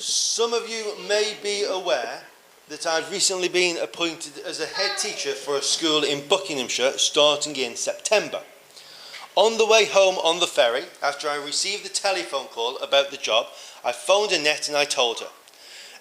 Some of you may be aware that I've recently been appointed as a head teacher for a school in Buckinghamshire starting in September. On the way home on the ferry, after I received the telephone call about the job, I phoned Annette and I told her.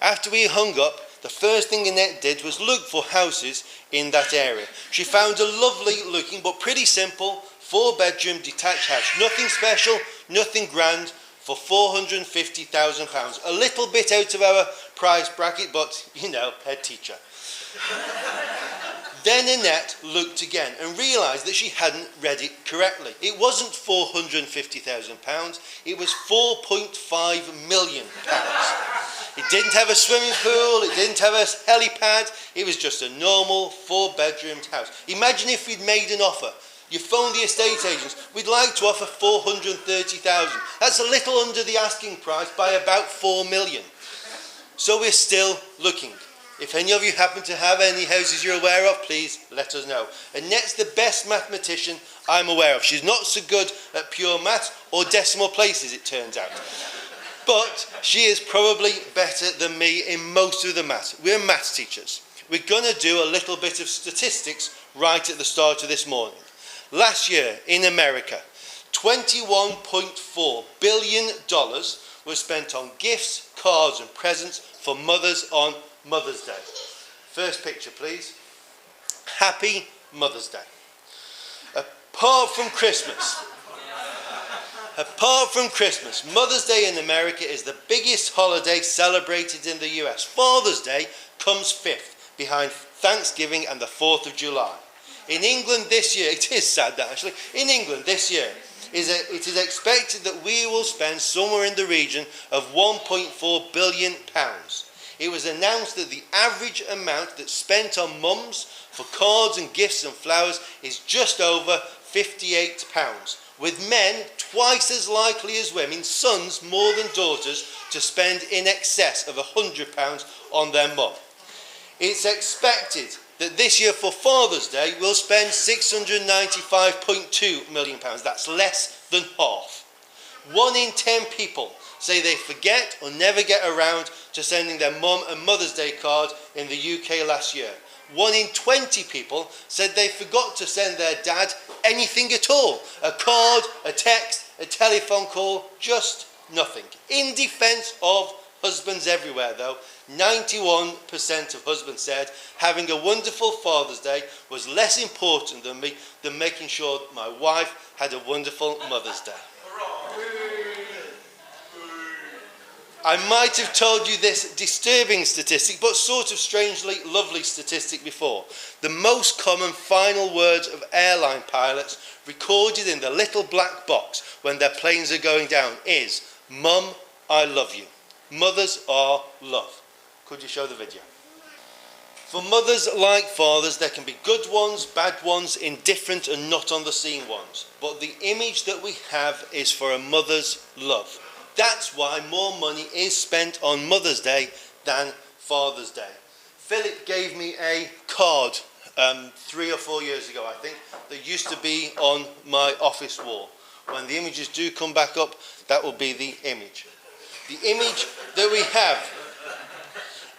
After we hung up, the first thing Annette did was look for houses in that area. She found a lovely looking but pretty simple 4-bedroom detached house. Nothing special, nothing grand, for £450,000. A little bit out of our price bracket, but you know, head teacher. Then Annette looked again and realised that she hadn't read it correctly. It wasn't £450,000, it was £4.5 million. It didn't have a swimming pool, it didn't have a helipad, it was just a normal 4-bedroomed house. Imagine if we'd made an offer. You phone the estate agents, we'd like to offer £430,000. That's a little under the asking price by about £4 million. So we're still looking. If any of you happen to have any houses you're aware of, please let us know. Annette's the best mathematician I'm aware of. She's not so good at pure maths or decimal places, it turns out. But she is probably better than me in most of the maths. We're maths teachers. We're going to do a little bit of statistics right at the start of this morning. Last year in America, $21.4 billion was spent on gifts, cards and presents for mothers on Mother's Day. First picture, please. Happy Mother's Day. Apart from Christmas, Mother's Day in America is the biggest holiday celebrated in the US. Father's Day comes fifth, behind Thanksgiving and the 4th of July. In England this year, it is sad that actually, in England this year, it is expected that we will spend somewhere in the region of £1.4 billion. It was announced that the average amount that's spent on mums for cards and gifts and flowers is just over £58, with men twice as likely as women, sons more than daughters, to spend in excess of £100 on their mum. It's expected that this year for Father's Day we'll spend £695.2 million. That's less than half. 1 in 10 people say they forget or never get around to sending their mum a Mother's Day card in the UK last year. 1 in 20 people said they forgot to send their dad anything at all. A card, a text, a telephone call, just nothing. In defence of husbands everywhere though, 91% of husbands said having a wonderful Father's Day was less important than making sure my wife had a wonderful Mother's Day. I might have told you this disturbing statistic, but sort of strangely lovely statistic before. The most common final words of airline pilots recorded in the little black box when their planes are going down is, "Mum, I love you." Mothers are love. Could you show the video? For mothers like fathers, there can be good ones, bad ones, indifferent and not on the scene ones. But the image that we have is for a mother's love. That's why more money is spent on Mother's Day than Father's Day. Philip gave me a card 3 or 4 years ago, I think, that used to be on my office wall. When the images do come back up, that will be the image. The image that we have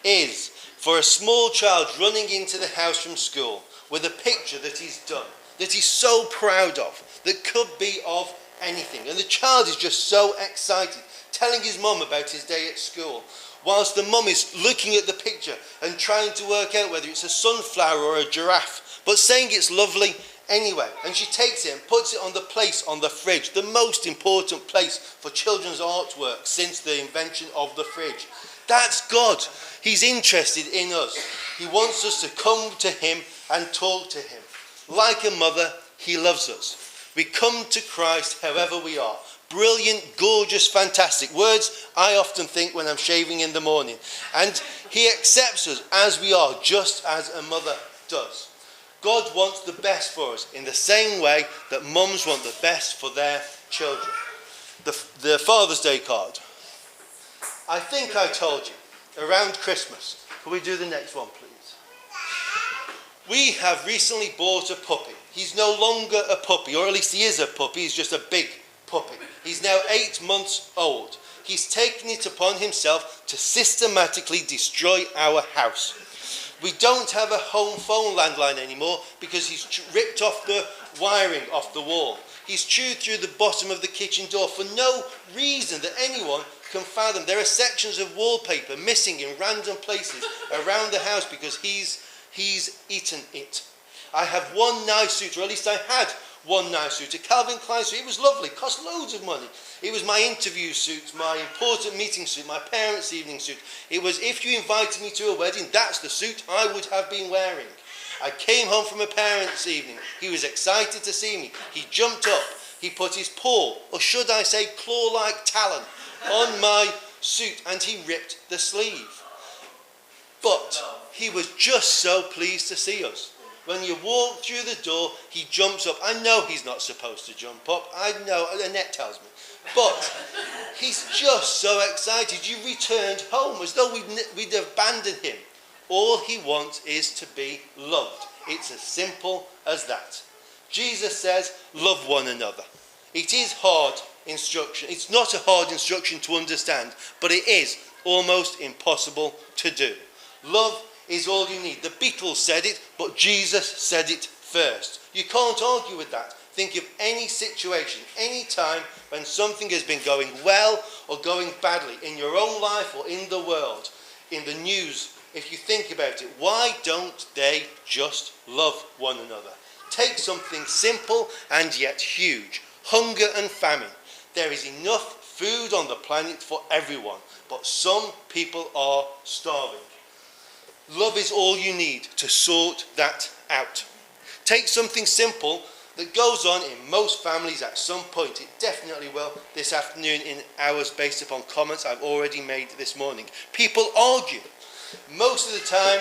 is for a small child running into the house from school with a picture that he's done, that he's so proud of, that could be of anything. And the child is just so excited, telling his mum about his day at school, whilst the mum is looking at the picture and trying to work out whether it's a sunflower or a giraffe, but saying it's lovely anyway. And she takes it and puts it on the place on the fridge, the most important place for children's artwork since the invention of the fridge. That's God. He's interested in us. He wants us to come to him and talk to him. Like a mother, he loves us. We come to Christ however we are. Brilliant, gorgeous, fantastic. Words I often think when I'm shaving in the morning. And he accepts us as we are, just as a mother does. God wants the best for us in the same way that mums want the best for their children. The Father's Day card. I think I told you, around Christmas. Can we do the next one, please? We have recently bought a puppy. He's no longer a puppy, or at least he is a puppy. He's just a big puppy. He's now 8 months old. He's taken it upon himself to systematically destroy our house. We don't have a home phone landline anymore because he's ripped off the wiring off the wall. He's chewed through the bottom of the kitchen door for no reason that anyone can fathom. There are sections of wallpaper missing in random places around the house because he's eaten it. I have one nice suit, or at least I had one nice suit, a Calvin Klein suit. It was lovely, cost loads of money. It was my interview suit, my important meeting suit, my parents' evening suit. It was, if you invited me to a wedding, that's the suit I would have been wearing. I came home from a parents' evening. He was excited to see me. He jumped up. He put his paw, or should I say claw-like talon, on my suit, and he ripped the sleeve. But he was just so pleased to see us. When you walk through the door, he jumps up. I know he's not supposed to jump up. I know, Annette tells me. But he's just so excited. You returned home as though we'd abandoned him. All he wants is to be loved. It's as simple as that. Jesus says, love one another. It is hard instruction. It's not a hard instruction to understand, but it is almost impossible to do. Love is all you need. The Beatles said it, but Jesus said it first. You can't argue with that. Think of any situation, any time when something has been going well or going badly in your own life or in the world, in the news. If you think about it, why don't they just love one another? Take something simple and yet huge. Hunger and famine. There is enough food on the planet for everyone, but some people are starving. Love is all you need to sort that out. Take something simple that goes on in most families at some point. It definitely will this afternoon in hours based upon comments I've already made this morning. People argue. Most of the time,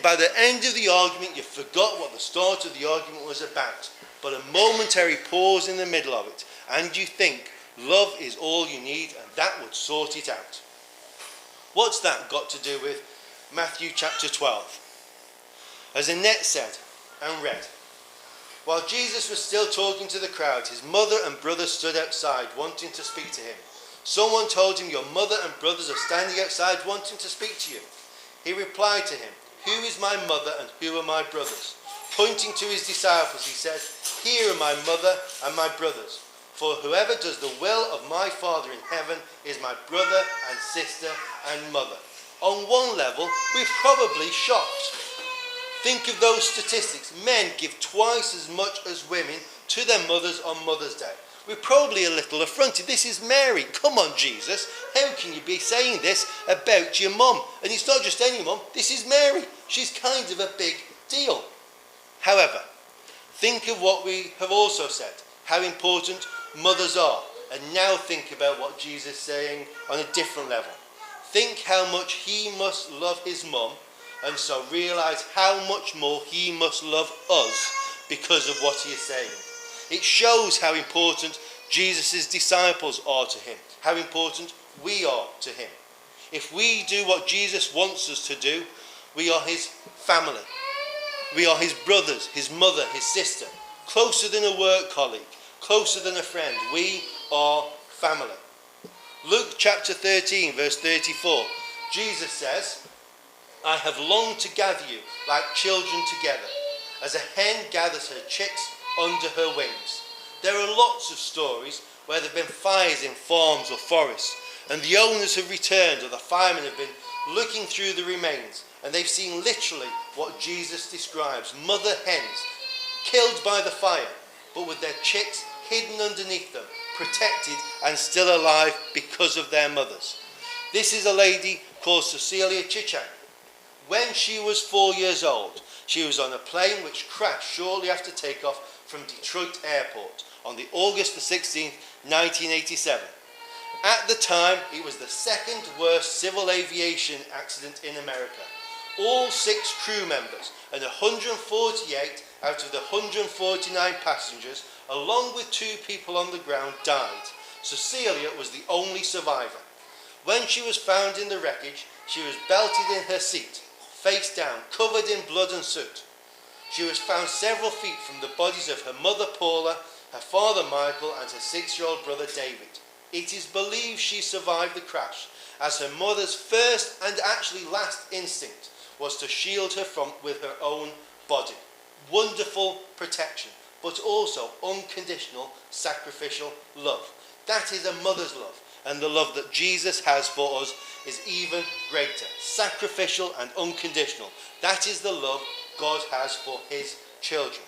by the end of the argument, you forgot what the start of the argument was about. But a momentary pause in the middle of it, and you think, love is all you need, and that would sort it out. What's that got to do with Matthew chapter 12? As Annette said and read, while Jesus was still talking to the crowd, his mother and brothers stood outside wanting to speak to him. Someone told him, your mother and brothers are standing outside wanting to speak to you. He replied to him, who is my mother and who are my brothers? Pointing to his disciples, he said, here are my mother and my brothers. For whoever does the will of my Father in heaven is my brother and sister and mother. On one level, we're probably shocked. Think of those statistics. Men give twice as much as women to their mothers on Mother's Day. We're probably a little affronted. This is Mary. Come on, Jesus. How can you be saying this about your mum? And it's not just any mum. This is Mary. She's kind of a big deal. However, think of what we have also said, how important mothers are. And now think about what Jesus is saying on a different level. Think how much he must love his mum, and so realise how much more he must love us because of what he is saying. It shows how important Jesus' disciples are to him, how important we are to him. If we do what Jesus wants us to do, we are his family. We are his brothers, his mother, his sister, closer than a work colleague, closer than a friend. We are family. Luke chapter 13, verse 34, Jesus says, I have longed to gather you like children together, as a hen gathers her chicks under her wings. There are lots of stories where there have been fires in farms or forests, and the owners have returned, or the firemen have been looking through the remains, and they've seen literally what Jesus describes, mother hens killed by the fire, but with their chicks hidden underneath them, protected and still alive because of their mothers. This is a lady called Cecilia Chichak. When she was 4 years old, she was on a plane which crashed shortly after takeoff from Detroit Airport on the August the 16th, 1987. At the time, it was the second worst civil aviation accident in America. All 6 crew members and 148 out of the 149 passengers, along with 2 people on the ground, died. Cecilia was the only survivor. When she was found in the wreckage, she was belted in her seat, face down, covered in blood and soot. She was found several feet from the bodies of her mother Paula, her father Michael, and her 6-year-old brother David. It is believed she survived the crash, as her mother's first and actually last instinct was to shield her with her own body. Wonderful protection, but also unconditional sacrificial love. That is a mother's love, and the love that Jesus has for us is even greater. Sacrificial and unconditional. That is the love God has for his children.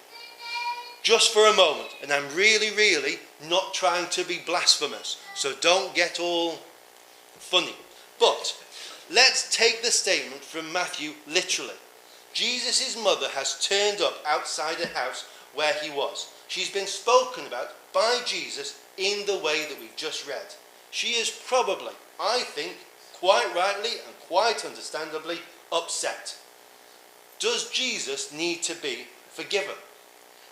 Just for a moment, and I'm really not trying to be blasphemous, so don't get all funny. But let's take the statement from Matthew literally. Jesus' mother has turned up outside a house where he was. She's been spoken about by Jesus in the way that we've just read. She is probably, I think, quite rightly and quite understandably upset. Does Jesus need to be forgiven?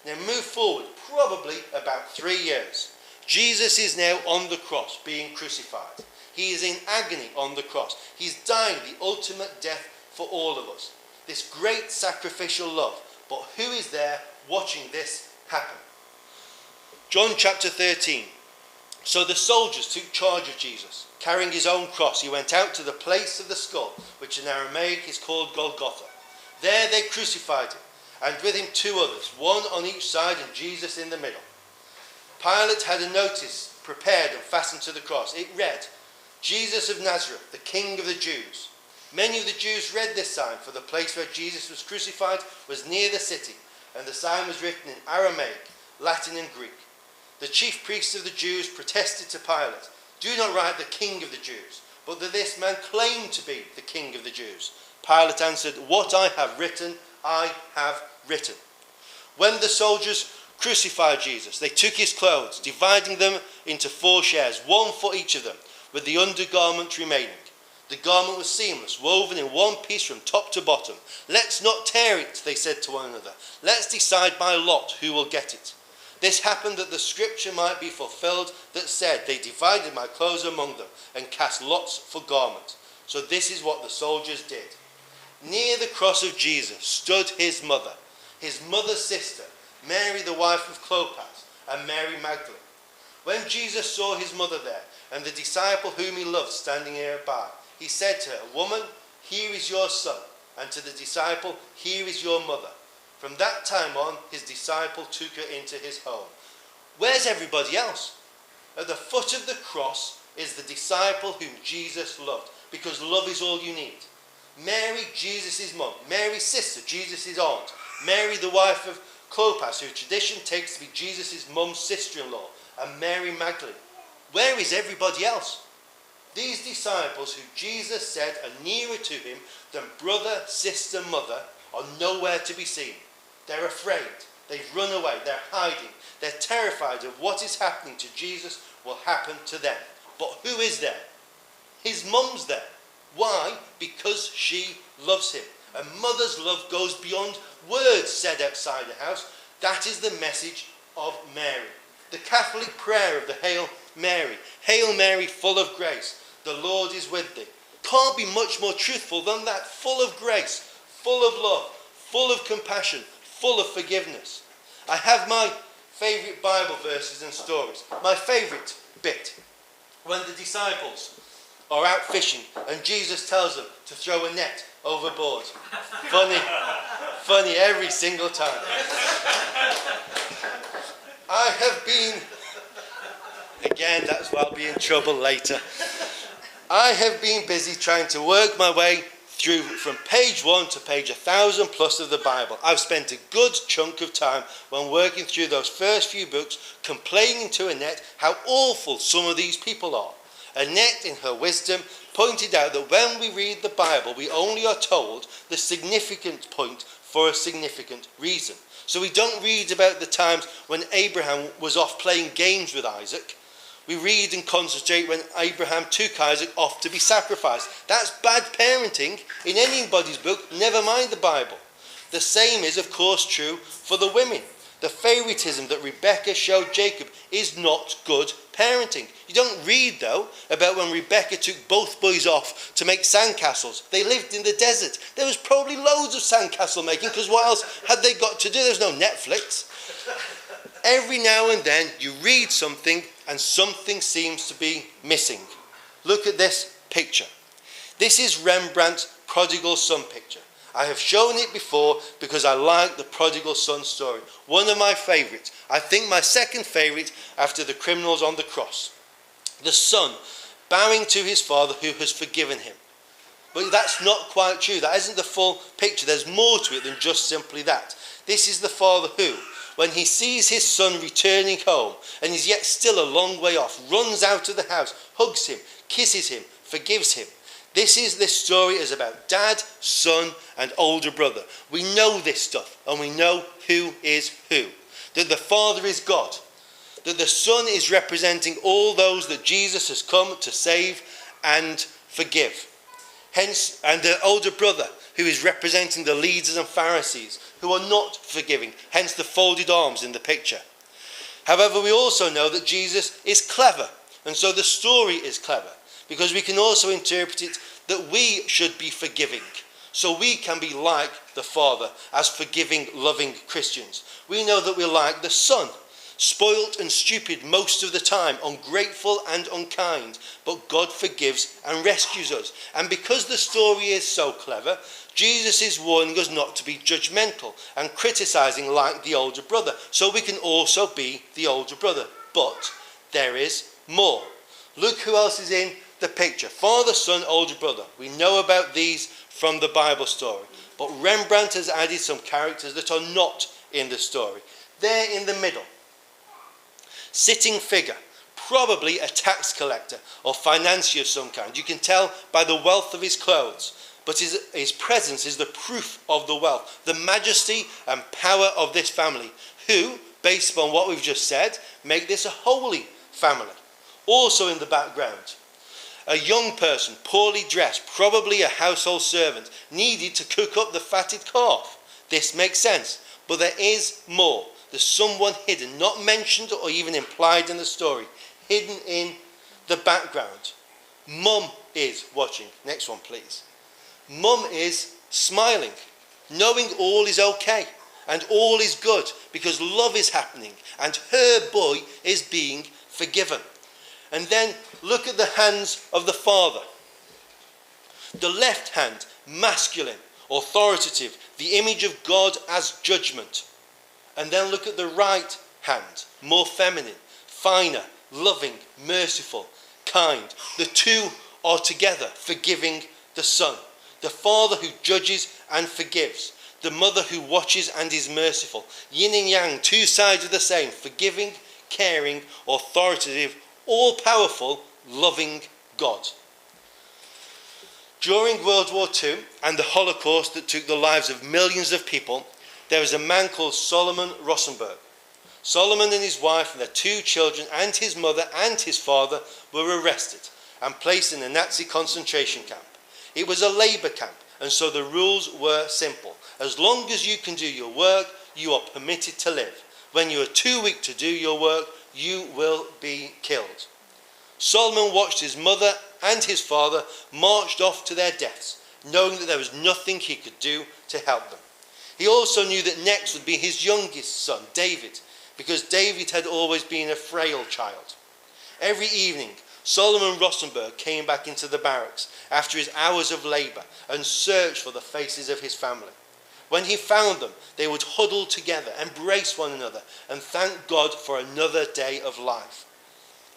Now move forward probably about 3 years. Jesus is now on the cross being crucified. He is in agony on the cross. He's dying the ultimate death for all of us. This great sacrificial love. But who is there watching this happen? John chapter 13. So the soldiers took charge of Jesus. Carrying his own cross, he went out to the place of the skull, which in Aramaic is called Golgotha. There they crucified him, and with him 2 others, one on each side and Jesus in the middle. Pilate had a notice prepared and fastened to the cross. It read, Jesus of Nazareth, the King of the Jews. Many of the Jews read this sign, for the place where Jesus was crucified was near the city, and the sign was written in Aramaic, Latin and Greek. The chief priests of the Jews protested to Pilate, do not write the King of the Jews, but that this man claimed to be the King of the Jews. Pilate answered, what I have written, I have written. When the soldiers crucified Jesus, they took his clothes, dividing them into 4 shares, 1 for each of them, with the undergarment remaining. The garment was seamless, woven in one piece from top to bottom. Let's not tear it, they said to one another. Let's decide by lot who will get it. This happened that the scripture might be fulfilled that said, they divided my clothes among them and cast lots for garments. So this is what the soldiers did. Near the cross of Jesus stood his mother's sister, Mary the wife of Clopas, and Mary Magdalene. When Jesus saw his mother there, and the disciple whom he loved standing nearby, he said to her, woman, here is your son, and to the disciple, here is your mother. From that time on, his disciple took her into his home. Where's everybody else? At the foot of the cross is the disciple whom Jesus loved, because love is all you need. Mary, Jesus' mum. Mary's sister, Jesus' aunt. Mary, the wife of Clopas, who tradition takes to be Jesus' mum's sister-in-law. And Mary Magdalene. Where is everybody else? These disciples who Jesus said are nearer to him than brother, sister, mother are nowhere to be seen. They're afraid. They've run away. They're hiding. They're terrified of what is happening to Jesus will happen to them. But who is there? His mum's there. Why? Because she loves him. A mother's love goes beyond words said outside the house. That is the message of Mary. The Catholic prayer of the Hail Mary. Hail Mary, full of grace. The Lord is with thee. Can't be much more truthful than that. Full of grace, full of love, full of compassion, full of forgiveness. I have my favourite Bible verses and stories. My favourite bit. When the disciples are out fishing and Jesus tells them to throw a net overboard. Funny every single time. I have been, again that's why I'll be in trouble later. I have been busy trying to work my way through from page 1 to page 1,000 plus of the Bible. I've spent a good chunk of time when working through those first few books complaining to Annette how awful some of these people are. Annette, in her wisdom, pointed out that when we read the Bible, we only are told the significant point for a significant reason. So we don't read about the times when Abraham was off playing games with Isaac. We read and concentrate when Abraham took Isaac off to be sacrificed. That's bad parenting in anybody's book, never mind the Bible. The same is, of course, true for the women. The favoritism that Rebecca showed Jacob is not good parenting. You don't read, though, about when Rebecca took both boys off to make sandcastles. They lived in the desert. There was probably loads of sandcastle making, because what else had they got to do? There was no Netflix. every now and then you read something and something seems to be missing. Look at this picture. This is Rembrandt's prodigal son picture. I have shown it before because I like the prodigal son story. One of my favourites. I think my second favourite after the criminals on the cross. The son bowing to his father who has forgiven him. But that's not quite true. That isn't the full picture. There's more to it than just simply that. This is the father who, when he sees his son returning home and is yet still a long way off, runs out of the house, hugs him, kisses him, forgives him. This story is about dad, son, and older brother. We know this stuff, and we know who is who. That the Father is God. That the Son is representing all those that Jesus has come to save and forgive. Hence, and the older brother, who is representing the leaders and Pharisees, who are not forgiving. Hence the folded arms in the picture. However, we also know that Jesus is clever, and so the story is clever. Because we can also interpret it that we should be forgiving. So we can be like the Father as forgiving, loving Christians. We know that we're like the Son, spoilt and stupid most of the time, ungrateful and unkind. But God forgives and rescues us. And because the story is so clever, Jesus is warning us not to be judgmental and criticizing like the older brother. So we can also be the older brother. But there is more. Look who else is in the picture. Father, son, older brother. We know about these from the Bible story. But Rembrandt has added some characters that are not in the story. They're in the middle. Sitting figure. Probably a tax collector or financier of some kind. You can tell by the wealth of his clothes. But his presence is the proof of the wealth, the majesty and power of this family, who, based upon what we've just said, make this a holy family. Also in the background, a young person, poorly dressed, probably a household servant, needed to cook up the fatted calf. This makes sense, but there is more. There's someone hidden, not mentioned or even implied in the story, hidden in the background. Mum is watching. Next one, please. Mum is smiling, knowing all is okay and all is good because love is happening and her boy is being forgiven. And then look at the hands of the father. The left hand, masculine, authoritative, the image of God as judgment. And then look at the right hand, more feminine, finer, loving, merciful, kind. The two are together, forgiving the son. The father who judges and forgives. The mother who watches and is merciful. Yin and yang, two sides of the same, forgiving, caring, authoritative, all-powerful, loving God. During World War II and the Holocaust that took the lives of millions of people, there was a man called Solomon Rosenberg. Solomon and his wife and their two children and his mother and his father were arrested and placed in a Nazi concentration camp. It was a labour camp, and so the rules were simple. As long as you can do your work, you are permitted to live. When you are too weak to do your work, you will be killed. Solomon watched his mother and his father marched off to their deaths, knowing that there was nothing he could do to help them. He also knew that next would be his youngest son, David, because David had always been a frail child. Every evening, Solomon Rosenberg came back into the barracks after his hours of labour and searched for the faces of his family. When he found them, they would huddle together, embrace one another, and thank God for another day of life.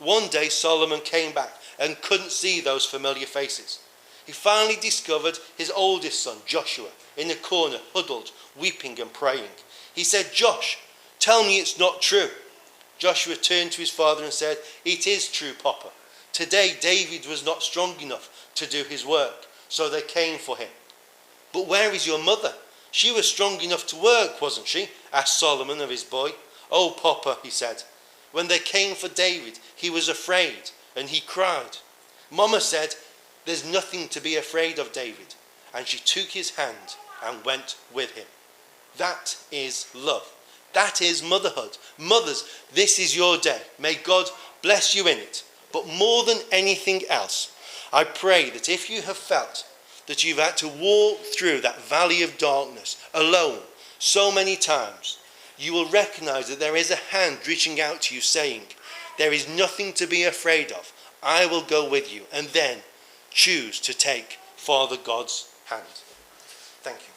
One day Solomon came back and couldn't see those familiar faces. He finally discovered his oldest son, Joshua, in a corner, huddled, weeping and praying. He said, "Josh, tell me it's not true." Joshua turned to his father and said, "It is true, Papa. Today David was not strong enough to do his work, so they came for him." "But where is your mother? She was strong enough to work, wasn't she?" asked Solomon of his boy. "Oh, Papa," he said, "when they came for David, he was afraid and he cried. Mama said, 'There's nothing to be afraid of, David.' And she took his hand and went with him." That is love. That is motherhood. Mothers, this is your day. May God bless you in it. But more than anything else, I pray that if you have felt that you've had to walk through that valley of darkness alone so many times, you will recognize that there is a hand reaching out to you saying, there is nothing to be afraid of. I will go with you. And then choose to take Father God's hand. Thank you.